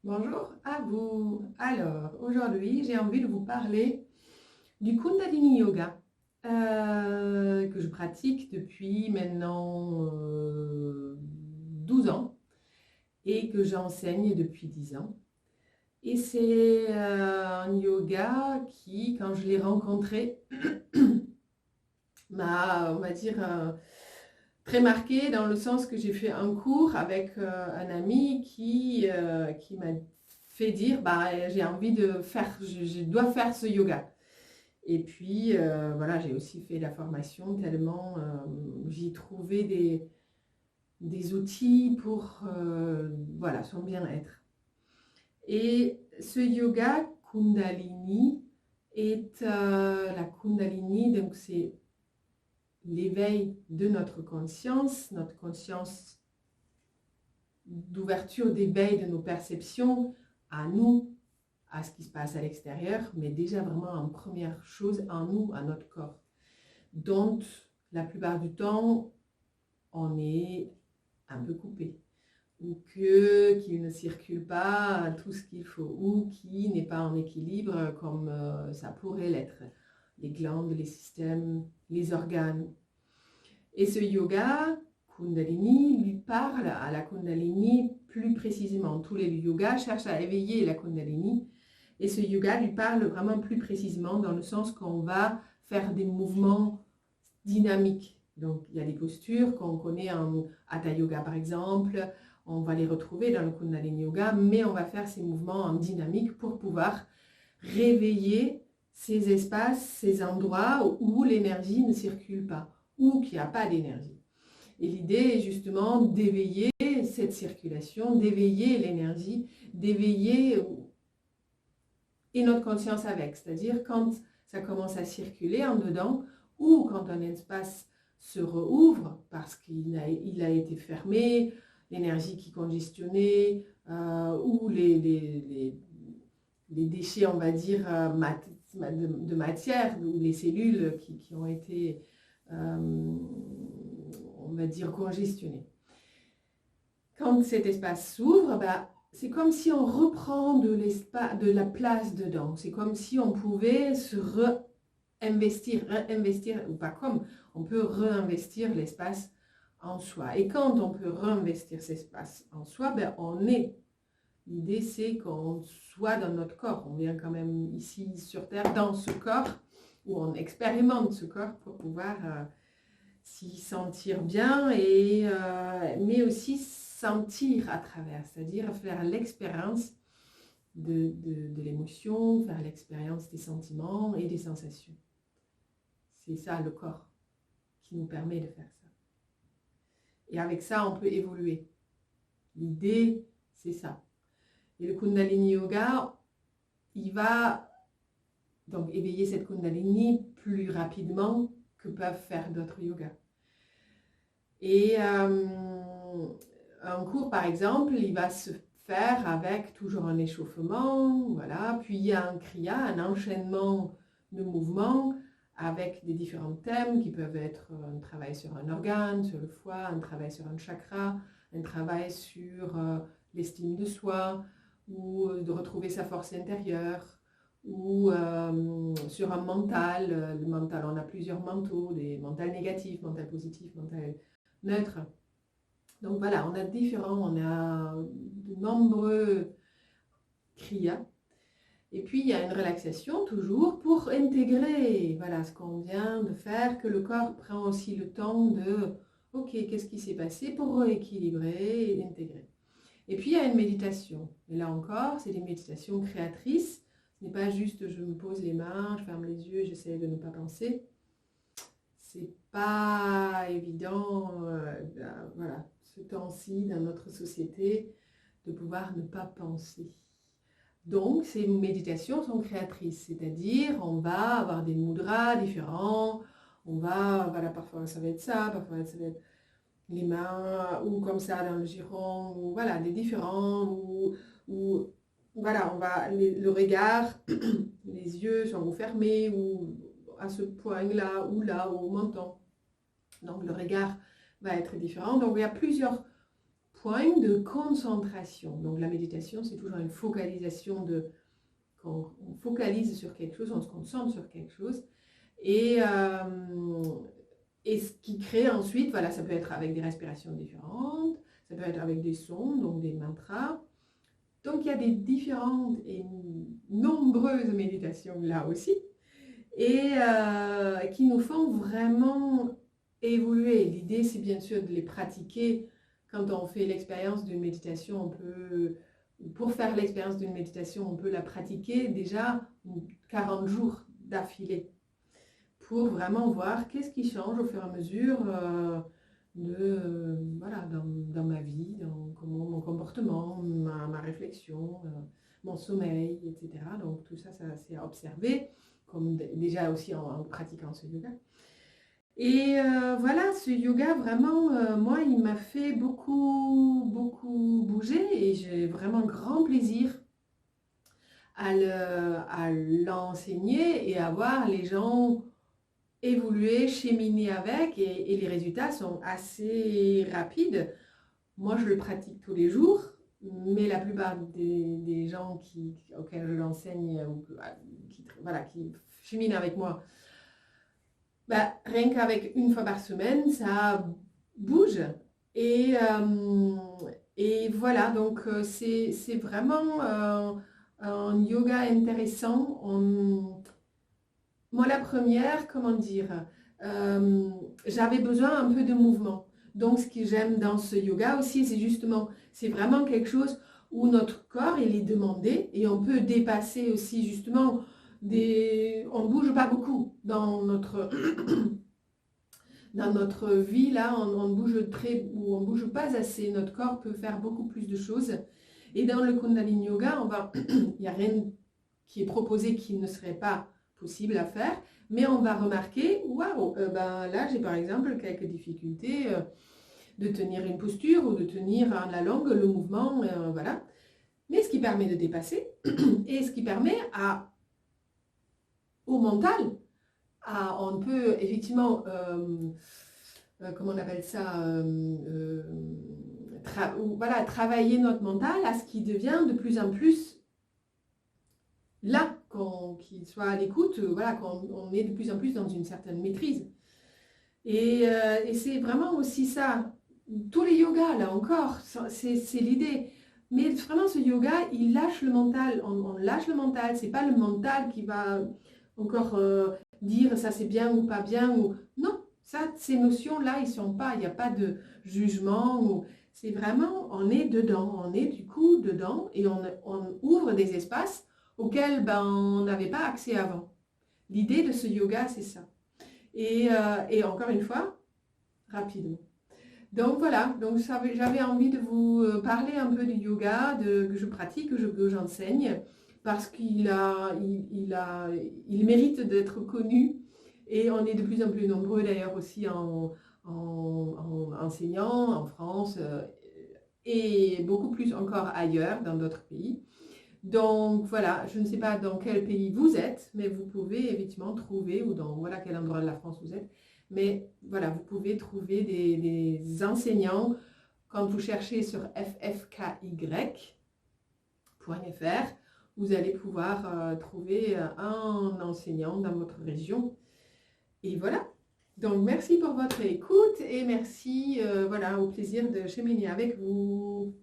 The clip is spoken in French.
Bonjour à vous. Alors, aujourd'hui, j'ai envie de vous parler du Kundalini Yoga que je pratique depuis maintenant 12 ans et que j'enseigne depuis 10 ans. Et c'est un yoga qui, quand je l'ai rencontré, m'a, on va dire, très marqué dans le sens que j'ai fait un cours avec un ami qui m'a fait dire, bah, j'ai envie de faire, je dois faire ce yoga. Et puis, voilà, j'ai aussi fait la formation tellement j'y trouvais des outils pour voilà, son bien-être. Et ce yoga Kundalini est la Kundalini, donc c'est l'éveil de notre conscience d'ouverture, d'éveil de nos perceptions à nous, à ce qui se passe à l'extérieur, mais déjà vraiment en première chose en nous, à notre corps, dont la plupart du temps, on est un peu coupé, ou qu'il ne circule pas tout ce qu'il faut, ou qui n'est pas en équilibre comme ça pourrait l'être. Les glandes, les systèmes, les organes. Et ce yoga, Kundalini, lui parle à la Kundalini plus précisément. Tous les yogas cherchent à éveiller la Kundalini. Et ce yoga lui parle vraiment plus précisément dans le sens qu'on va faire des mouvements dynamiques. Donc, il y a des postures qu'on connaît en Hatha Yoga, par exemple. On va les retrouver dans le Kundalini Yoga, mais on va faire ces mouvements en dynamique pour pouvoir réveiller ces espaces, ces endroits où l'énergie ne circule pas, ou qu'il n'y a pas d'énergie. Et l'idée est justement d'éveiller cette circulation, d'éveiller l'énergie, d'éveiller et notre conscience avec. C'est-à-dire quand ça commence à circuler en dedans ou quand un espace se rouvre parce qu'il a été fermé, l'énergie qui congestionnait ou les déchets, on va dire, de matière, ou les cellules qui ont été, on va dire, congestionnées. Quand cet espace s'ouvre, bah, c'est comme si on reprend de la place dedans. C'est comme si on pouvait se réinvestir, ou pas comme, on peut réinvestir l'espace en soi. Et quand on peut réinvestir cet espace en soi, ben on est. L'idée, c'est qu'on soit dans notre corps. On vient quand même ici sur Terre, dans ce corps, où on expérimente ce corps pour pouvoir s'y sentir bien, mais aussi sentir à travers, c'est-à-dire faire l'expérience de l'émotion, faire l'expérience des sentiments et des sensations. C'est ça le corps qui nous permet de faire ça. Et avec ça, on peut évoluer. L'idée, c'est ça. Et le Kundalini Yoga, il va donc éveiller cette Kundalini plus rapidement que peuvent faire d'autres yogas. Et un cours, par exemple, il va se faire avec toujours un échauffement, voilà. Puis il y a un kriya, un enchaînement de mouvements avec des différents thèmes qui peuvent être un travail sur un organe, sur le foie, un travail sur un chakra, un travail sur l'estime de soi, ou de retrouver sa force intérieure, ou sur un mental. Le mental, on a plusieurs mentaux, des mentals négatifs, mental positif, mental neutre. Donc voilà, on a de nombreux kriyas. Et puis il y a une relaxation toujours pour intégrer voilà, ce qu'on vient de faire, que le corps prend aussi le temps de ok, qu'est-ce qui s'est passé pour rééquilibrer et intégrer. Et puis il y a une méditation. Et là encore, c'est des méditations créatrices. Ce n'est pas juste je me pose les mains, je ferme les yeux, j'essaie de ne pas penser. C'est pas évident, voilà, ce temps-ci dans notre société, de pouvoir ne pas penser. Donc, ces méditations sont créatrices, c'est-à-dire on va avoir des mudras différents, on va, voilà, parfois ça va être ça, parfois ça va être les mains, ou comme ça dans le giron, ou voilà, des différents, ou voilà, on va, le regard, les yeux sont fermés, ou à ce point-là, ou là, ou au menton. Donc le regard va être différent. Donc il y a plusieurs point de concentration. Donc la méditation, c'est toujours une focalisation quand on focalise sur quelque chose, on se concentre sur quelque chose. Et ce qui crée ensuite, voilà, ça peut être avec des respirations différentes, ça peut être avec des sons, donc des mantras. Donc il y a des différentes et nombreuses méditations là aussi, et qui nous font vraiment évoluer. L'idée, c'est bien sûr de les pratiquer. Quand on fait l'expérience d'une méditation, pour faire l'expérience d'une méditation, on peut la pratiquer déjà 40 jours d'affilée, pour vraiment voir qu'est-ce qui change au fur et à mesure voilà, dans ma vie, dans mon comportement, ma réflexion, mon sommeil, etc. Donc tout ça, c'est à observer, comme déjà aussi en pratiquant ce yoga. Et voilà, ce yoga, vraiment, moi, il m'a fait beaucoup, beaucoup bouger, et j'ai vraiment grand plaisir à l'enseigner et à voir les gens évoluer, cheminer avec, et les résultats sont assez rapides. Moi, je le pratique tous les jours, mais la plupart des gens auxquels je l'enseigne, qui cheminent avec moi, rien qu'avec une fois par semaine, ça bouge. Et voilà, donc c'est vraiment un yoga intéressant. Moi, la première, comment dire, j'avais besoin un peu de mouvement. Donc, ce que j'aime dans ce yoga aussi, c'est vraiment quelque chose où notre corps, il est demandé, et on peut dépasser aussi justement on ne bouge pas beaucoup dans notre vie, là, on bouge pas assez. Notre corps peut faire beaucoup plus de choses. Et dans le Kundalini Yoga, il n'y a rien qui est proposé qui ne serait pas possible à faire, mais on va remarquer, waouh, là j'ai par exemple quelques difficultés de tenir une posture ou de tenir la langue, le mouvement, voilà. Mais ce qui permet de dépasser et ce qui permet au mental, on peut effectivement, comment on appelle ça, travailler notre mental à ce qui devient de plus en plus là, qu'il soit à l'écoute, voilà, qu'on est de plus en plus dans une certaine maîtrise. Et c'est vraiment aussi ça. Tous les yogas, là encore, c'est l'idée. Mais vraiment, ce yoga, il lâche le mental. On lâche le mental. C'est pas le mental qui va encore dire ça c'est bien ou pas bien. Non, ces notions-là, ils sont pas. Il n'y a pas de jugement. C'est vraiment, on est dedans. On est du coup dedans, et on ouvre des espaces auxquels on n'avait pas accès avant. L'idée de ce yoga, c'est ça. Et encore une fois, rapidement. Donc voilà, donc j'avais envie de vous parler un peu du yoga que je pratique, que j'enseigne, parce qu'il mérite d'être connu, et on est de plus en plus nombreux d'ailleurs aussi en enseignant en France, et beaucoup plus encore ailleurs dans d'autres pays. Donc voilà, je ne sais pas dans quel pays vous êtes, mais vous pouvez effectivement trouver, ou dans quel endroit de la France vous êtes, mais voilà, vous pouvez trouver des enseignants quand vous cherchez sur ffky.fr. Vous allez pouvoir trouver un enseignant dans votre région. Et voilà, donc merci pour votre écoute, et merci, au plaisir de cheminer avec vous.